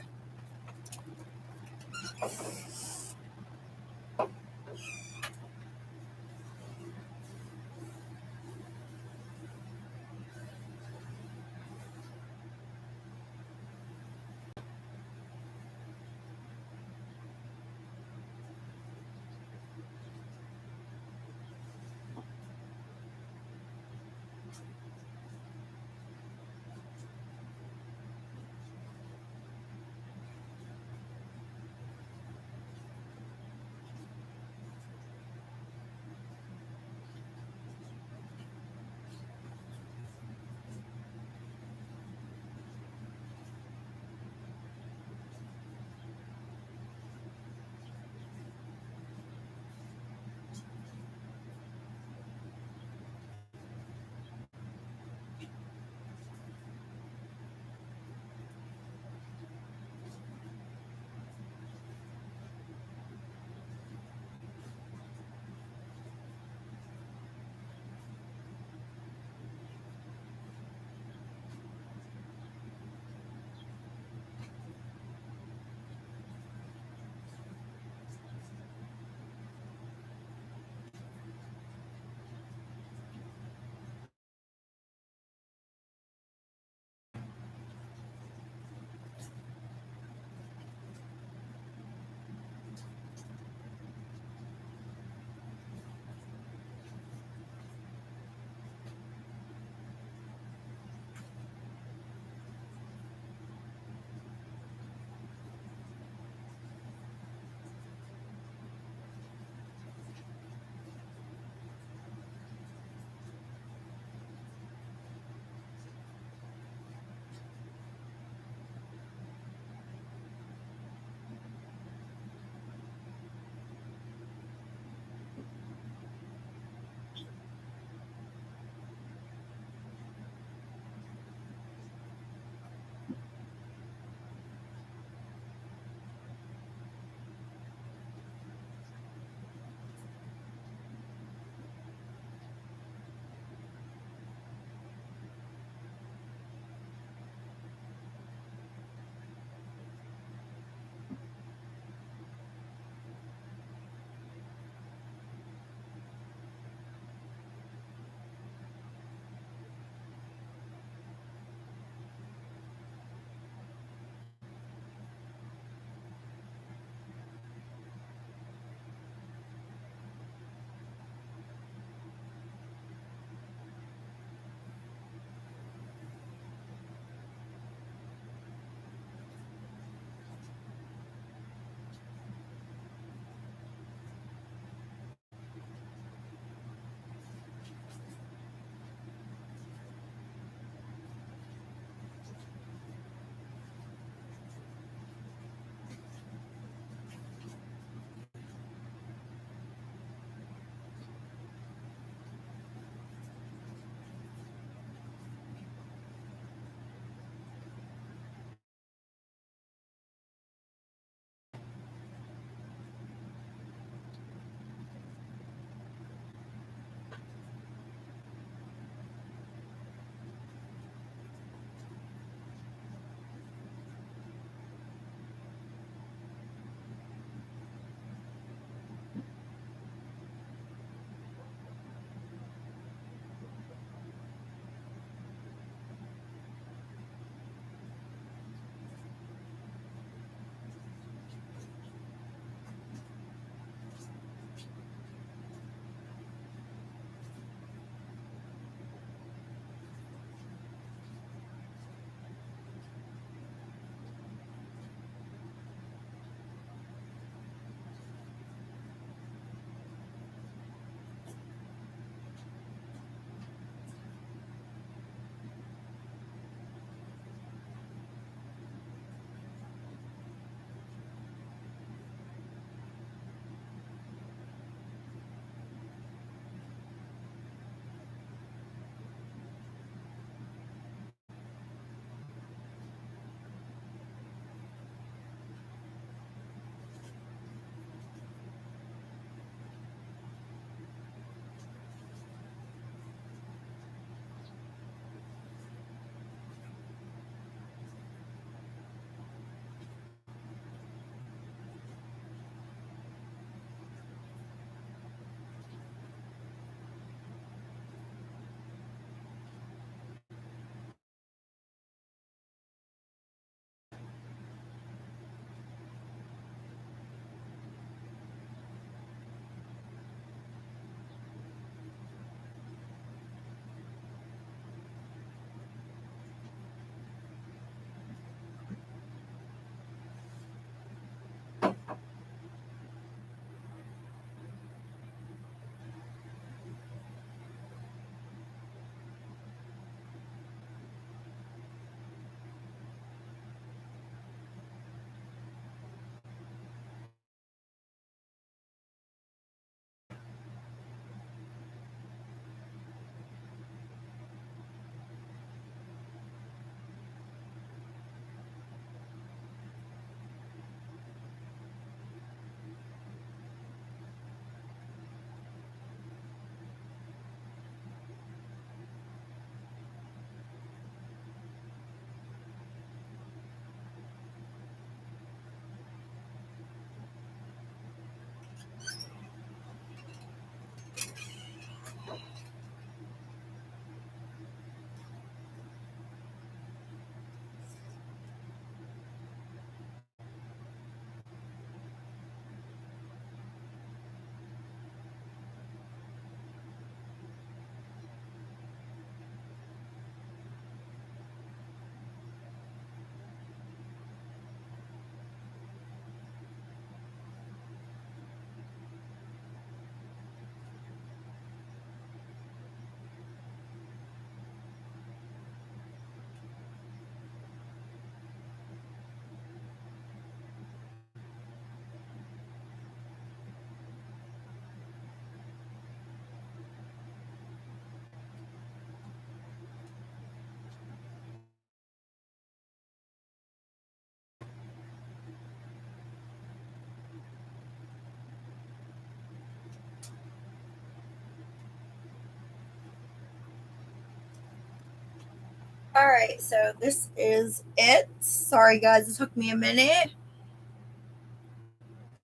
All right, so this is it. Sorry, guys, it took me a minute.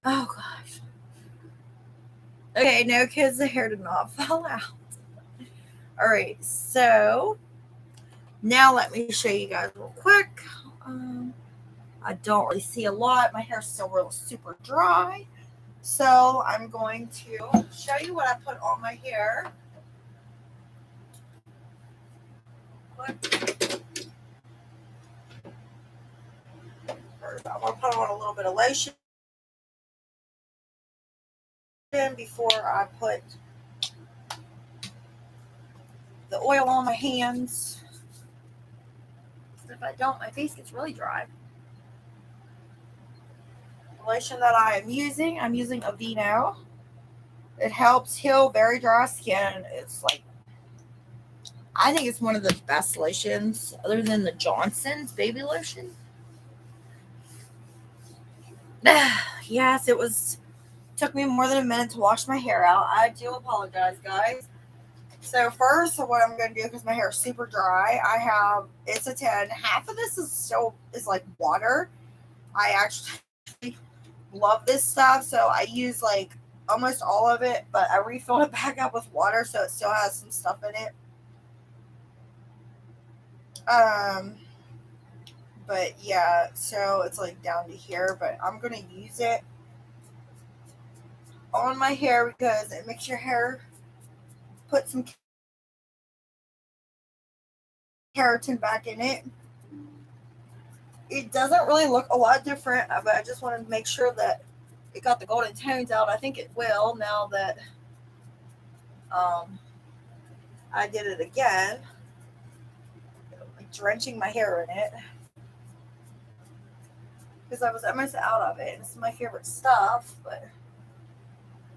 Oh gosh. Okay, no kids, the hair did not fall out. All right, so now let me show you guys real quick. I don't really see a lot. My hair's still real super dry. So I'm going to show you what I put on my hair. First, I'm going to put on a little bit of lotion before I put the oil on my hands. If I don't, my face gets really dry. The lotion that I'm using Aveeno. It helps heal very dry skin. It's like, I think it's one of the best lotions other than the Johnson's baby lotion. Yes, took me more than a minute to wash my hair out. I do apologize, guys. So first, what I'm going to do, because my hair is super dry, it's a 10. Half of this is like water. I actually love this stuff, so I use like almost all of it, but I refilled it back up with water, so it still has some stuff in it. But yeah, so it's like down to here, but I'm going to use it on my hair because it makes your hair put some keratin back in it. It doesn't really look a lot different, but I just wanted to make sure that it got the golden tones out. I think it will now that I did it again, like drenching my hair in it because I was almost out of it. It's my favorite stuff, but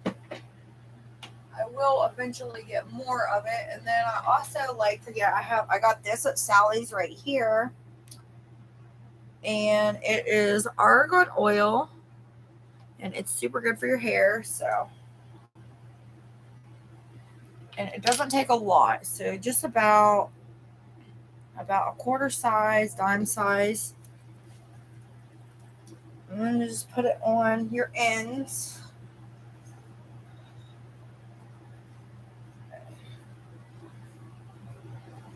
I will eventually get more of it. And then I also like to get, I got this at Sally's right here, and it is argan oil, and it's super good for your hair. So, and it doesn't take a lot, so just about a quarter size, dime size. And then just put it on your ends.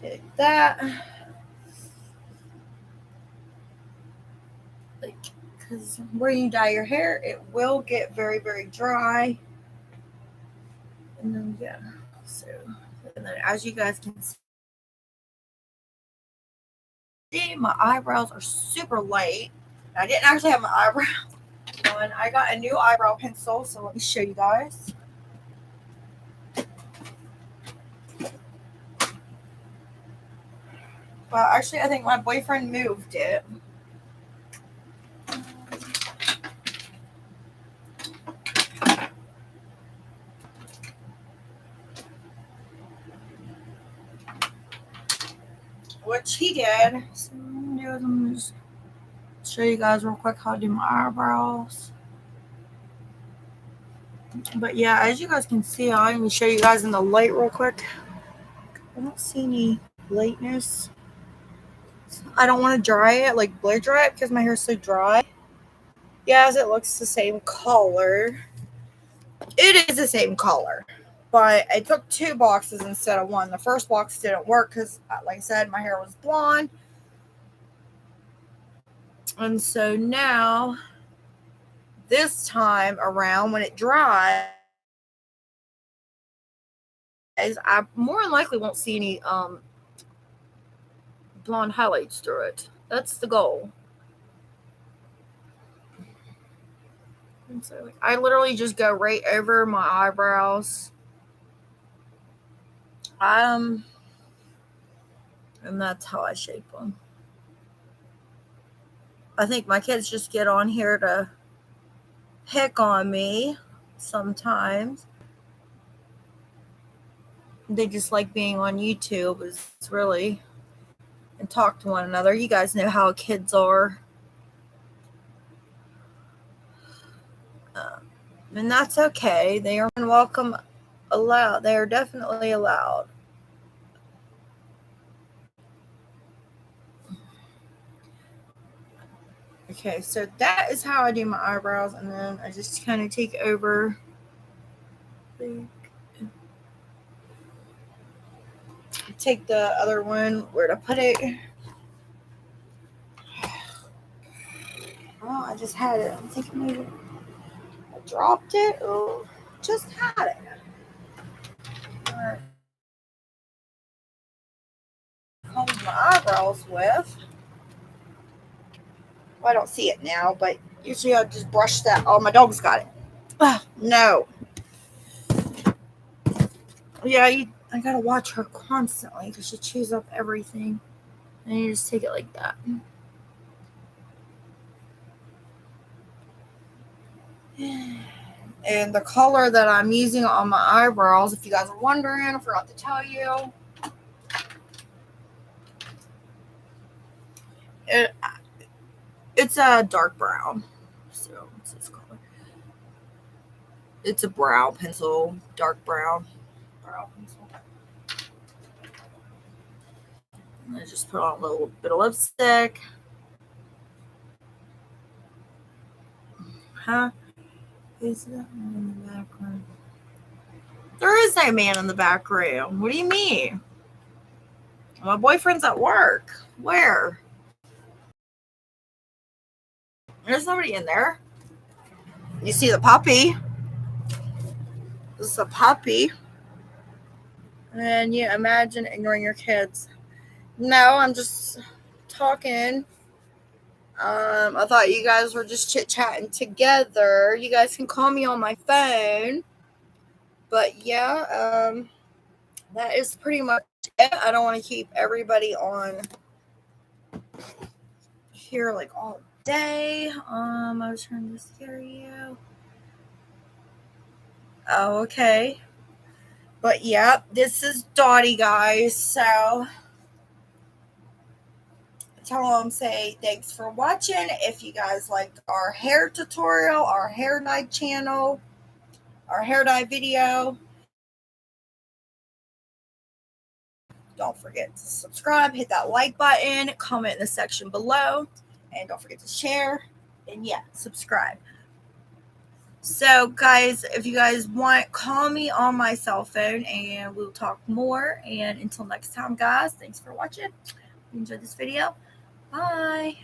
Like that. Like, because where you dye your hair, it will get very, very dry. And then, yeah. So, and then as you guys can see, my eyebrows are super light. I didn't actually have my eyebrows on. I got a new eyebrow pencil, so let me show you guys. Well, actually, I think my boyfriend moved it. Which he did. So let me just show you guys real quick how to do my eyebrows. But yeah, as you guys can see, I'm going to show you guys in the light real quick. I don't see any lightness. I don't want to dry it, like blow dry it, because my hair is so dry. Yes, it looks the same color. It is the same color, but I took 2 boxes instead of 1. The first box didn't work because, like I said, my hair was blonde. And so now, this time around, when it dries, I more than likely won't see any blonde highlights through it. That's the goal. And so I literally just go right over my eyebrows. And that's how I shape them. I think my kids just get on here to pick on me sometimes. They just like being on YouTube, is really, and talk to one another. You guys know how kids are. And that's okay. They are welcome, allowed. They are definitely allowed. Okay, so that is how I do my eyebrows, and then I just kind of take over. Take the other one, where to put it. Oh, I just had it. I'm thinking maybe I dropped it. Oh, just had it. Alright. Comb my eyebrows with. Well, I don't see it now, but usually I just brush that. Oh, my dog's got it. No. Yeah, I gotta watch her constantly because she chews up everything. And you just take it like that. And the color that I'm using on my eyebrows, if you guys are wondering, I forgot to tell you. It's a dark brown. So, what's this color? It's a brow pencil, dark brown. Brow pencil. And I just put on a little bit of lipstick. Huh? Is that man in the background? There is no man in the back room. What do you mean? My boyfriend's at work. Where? There's nobody in there. You see the puppy? This is a puppy. And you imagine ignoring your kids. No, I'm just talking. I thought you guys were just chit-chatting together. You guys can call me on my phone. But yeah, that is pretty much it. I don't want to keep everybody on here like all day. I was trying to scare you. Oh, okay. But yeah, this is Dottie, guys. So tell them, say thanks for watching. If you guys liked our hair tutorial, our hair dye channel, our hair dye video, don't forget to subscribe, hit that like button, comment in the section below, and don't forget to share. And yeah, subscribe. So guys, if you guys want, call me on my cell phone and we'll talk more. And until next time, guys, thanks for watching. If you enjoyed this video, bye.